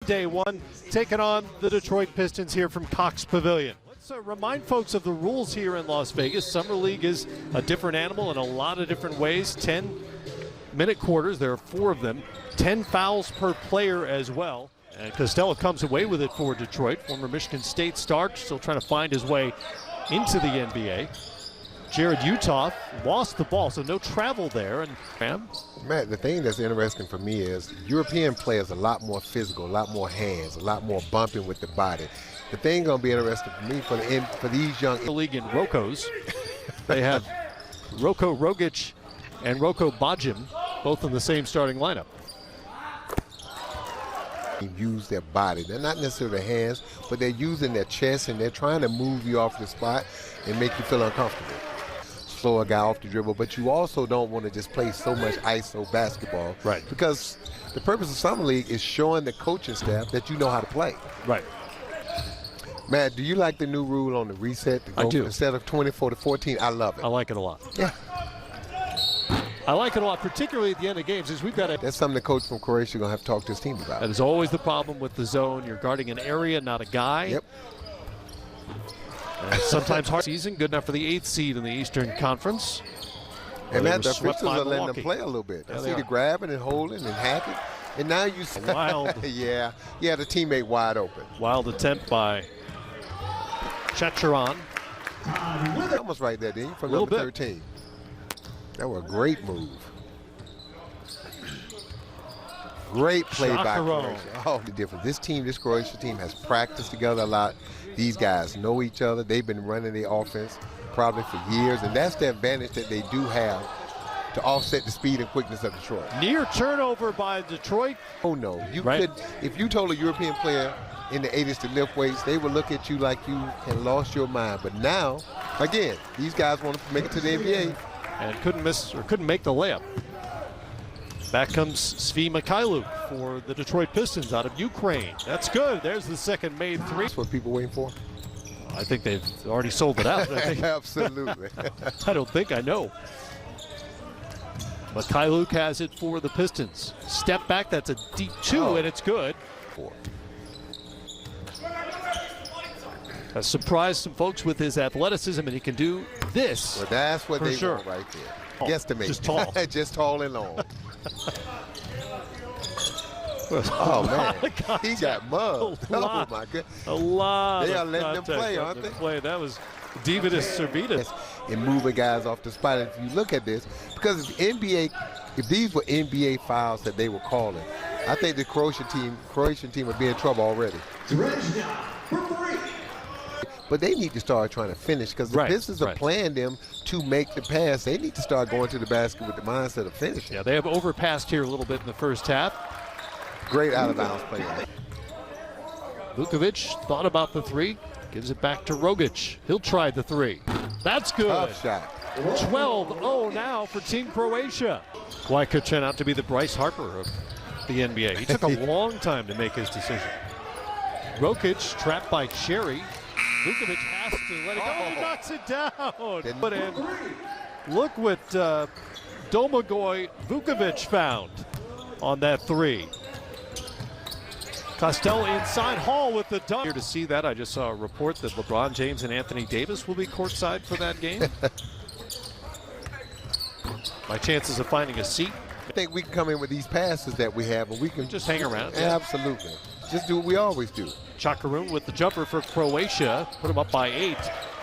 day one, taking on the Detroit Pistons here from Cox Pavilion. Let's remind folks of the rules here in Las Vegas. Summer League is a different animal in a lot of different ways. 10-minute quarters, there are 4 of them. 10 fouls per player as well. And Costello comes away with it for Detroit. Former Michigan State star, still trying to find his way into the NBA. Jared Uthoff lost the ball, so no travel there. And Matt, the thing that's interesting for me is European players are a lot more physical, a lot more hands, a lot more bumping with the body. The thing going to be interesting for me for these young league in Rokos. They have Roko Rogic and Roko Bajim, both in the same starting lineup. Use their body. They're not necessarily their hands, but they're using their chest, and they're trying to move you off the spot and make you feel uncomfortable. Slow a guy off the dribble, but you also don't want to just play so much ISO basketball. Right. Because the purpose of Summer League is showing the coaching staff that you know how to play. Right. Matt, do you like the new rule on the reset? To go I do. Instead of 24 to 14, I love it. I like it a lot. Yeah. I like it a lot, particularly at the end of games, is we've got That's something the coach from Croatia is going to have to talk to his team about. That is always the problem with the zone. You're guarding an area, not a guy. Yep. Sometimes hard season, good enough for the 8th seed in the Eastern Conference. And Matt, the officials are letting them play a little bit. I see the grabbing and holding and hacking. And now you see wild. yeah, the teammate wide open. Wild attempt by Chacharan. Almost right there, didn't you? From little number bit. 13. That was a great move. Great play by Croatia. Oh, the difference. This Croatia team has practiced together a lot. These guys know each other. They've been running the offense probably for years, and that's the advantage that they do have to offset the speed and quickness of Detroit. Near turnover by Detroit. Oh no, you could, if you told a European player in the 80s to lift weights, they would look at you like you had lost your mind. But now, again, these guys want to make it to the NBA. And couldn't make the layup. Back comes Svi Mikhailuk for the Detroit Pistons out of Ukraine. That's good. There's the second made 3. That's what people waiting for. I think they've already sold it out. Absolutely. I don't think I know. Mikhailuk has it for the Pistons. Step back, that's a deep 2, and it's good. 4. Has surprised some folks with his athleticism, and he can do this. Well, that's what they want right there. Guesstimate. Just tall. Just tall and long. Oh, man. He got mugged. Oh, my God. A lot. They are letting them play, aren't they? That was Divitas Servetus. And moving guys off the spot. If you look at this, because if these were NBA fouls that they were calling, I think the Croatian team would be in trouble already. But they need to start trying to finish, because the Pistons are playing them to make the pass. They need to start going to the basket with the mindset of finishing. Yeah, they have overpassed here a little bit in the first half. Great out-of-bounds play. Vukovic thought about the 3, gives it back to Rogic. He'll try the 3. That's good. Tough shot. 12-0 now for Team Croatia. Kawhi could turn out to be the Bryce Harper of the NBA. He took a long time to make his decision. Rogic trapped by Cherry. Vukovic has to let it go. Oh, he knocks it down. But look what Domagoj Vukovic found on that 3. Costello inside, Hall with the dunk. Here to see that, I just saw a report that LeBron James and Anthony Davis will be courtside for that game. My chances of finding a seat. I think we can come in with these passes that we have, and we can just hang around. Absolutely. Just do what we always do. Chakarun with the jumper for Croatia. Put him up by 8.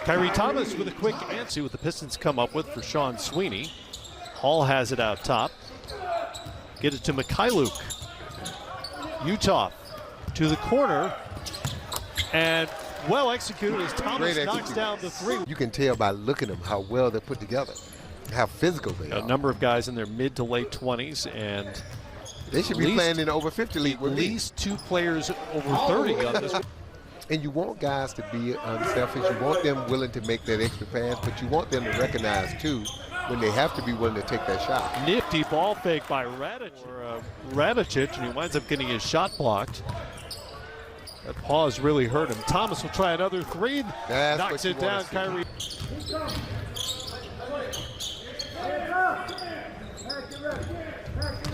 Kyrie Thomas with a quick answer what the Pistons come up with for Sean Sweeney. Hall has it out top. Get it to Mikhailuk. Uthoff to the corner. And well executed as Thomas knocks down the 3. You can tell by looking at them how well they're put together, how physical they are. A number of guys in their mid to late 20s, and they should be playing in the over 50 league with at least 2 players over 30 on this. And you want guys to be unselfish. You want them willing to make that extra pass, but you want them to recognize, too, when they have to be willing to take that shot. Nifty ball fake by Radicic, and he winds up getting his shot blocked. That pause really hurt him. Thomas will try another 3. Knocks it down, Kyrie.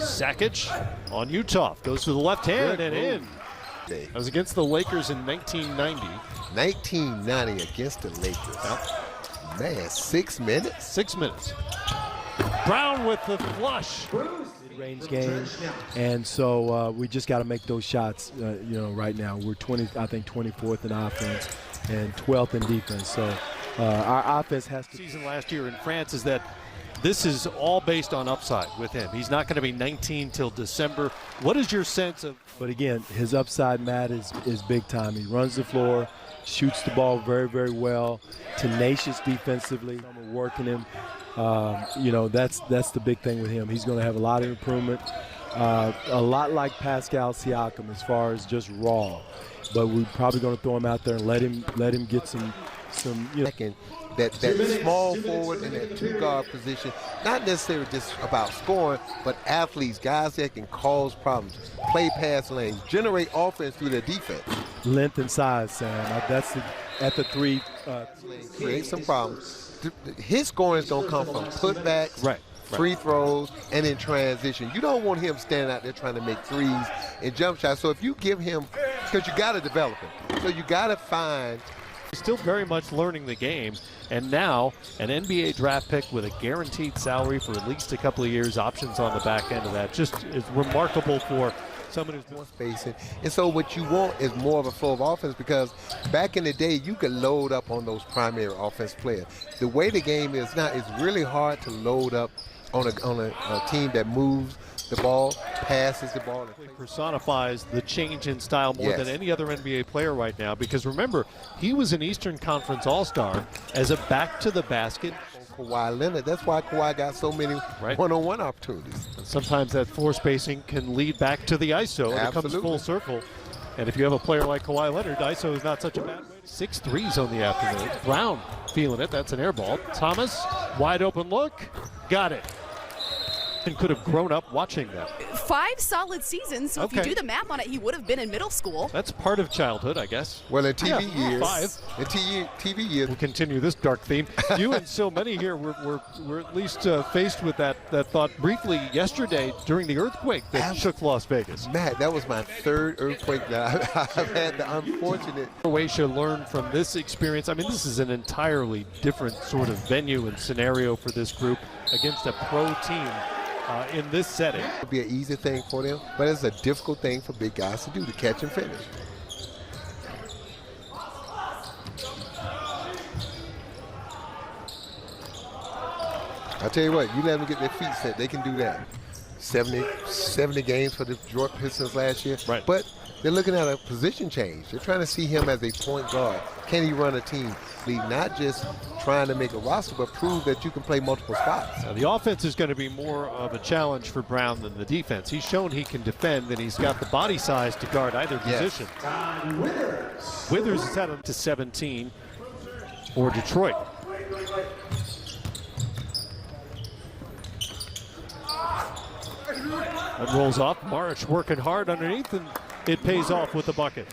Sakic on Uthoff. Goes to the left hand and in. That was against the Lakers in 1990. 1990 against the Lakers. Yep. Man, 6 minutes? 6 minutes. Brown with the flush. Mid-range game, and so we just got to make those shots. Right now we're 24th in offense and 12th in defense. So our offense has to. Season last year in France is that this is all based on upside with him. He's not going to be 19 till December. What is your sense of? But again, his upside, Matt, is big time. He runs the floor, shoots the ball very, very well, tenacious defensively. I'm working him. That's the big thing with him. He's going to have a lot of improvement, a lot like Pascal Siakam as far as just raw. But we're probably going to throw him out there and let him get some. That small forward and that two-guard position, not necessarily just about scoring, but athletes, guys that can cause problems, play pass lanes, generate offense through their defense. Length and size, Sam. That's at the three. Create some problems. His scoring is going to come from putbacks, right, free throws, and in transition. You don't want him standing out there trying to make threes and jump shots. So if you give him, because you got to develop him. So you got to find. Still very much learning the game, and now an NBA draft pick with a guaranteed salary for at least a couple of years, options on the back end of that. Just is remarkable for someone who's more spacing. And so what you want is more of a flow of offense, because back in the day you could load up on those primary offense players. The way the game is now, it's really hard to load up on a team that moves the ball, passes the ball. It personifies the change in style more than any other NBA player right now, because remember, he was an Eastern Conference All-Star as a back-to-the-basket. Kawhi Leonard, that's why Kawhi got so many one-on-one opportunities. And sometimes that floor spacing can lead back to the ISO, and it comes full circle. And if you have a player like Kawhi Leonard, ISO is not such a bad way. 6 threes on the afternoon. Brown feeling it, that's an air ball. Thomas, wide open look, got it. And could have grown up watching that. 5 solid seasons, so if you do the math on it, he would have been in middle school. That's part of childhood, I guess. Well, in TV years, 5. In TV years. We'll continue this dark theme. You and so many here were at least faced with that thought briefly yesterday during the earthquake that shook Las Vegas. Matt, that was my 3rd earthquake that I've had the unfortunate. Croatia learned from this experience. I mean, this is an entirely different sort of venue and scenario for this group against a pro team. In this setting. It would be an easy thing for them, but it's a difficult thing for big guys to do, to catch and finish. I'll tell you what, you let them get their feet set, they can do that. 70 games for the Detroit Pistons last year. Right. But they're looking at a position change. They're trying to see him as a point guard. Can he run a team league? Not just trying to make a roster, but prove that you can play multiple spots. Now, the offense is going to be more of a challenge for Brown than the defense. He's shown he can defend, and he's got the body size to guard either position. Withers is headed to 17 for Detroit. That rolls off. March working hard underneath, and it pays off with the bucket.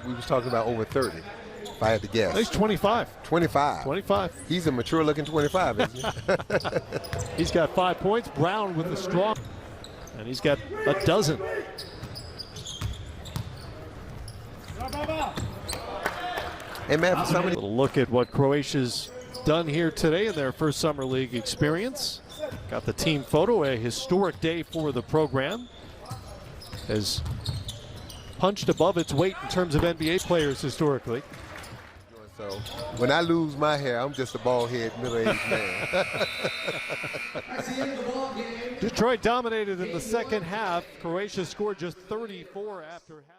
We was talking about over 30, if I had to guess. He's 25. 25. 25. He's a mature-looking 25, isn't he? He's got 5 points. Brown with the strong, and he's got a dozen. Hey, man, for somebody. A look at what Croatia's done here today in their first Summer League experience. Got the team photo, a historic day for the program. Has punched above its weight in terms of NBA players historically. So when I lose my hair, I'm just a bald-head, middle-aged man. Detroit dominated in the second half. Croatia scored just 34 after half.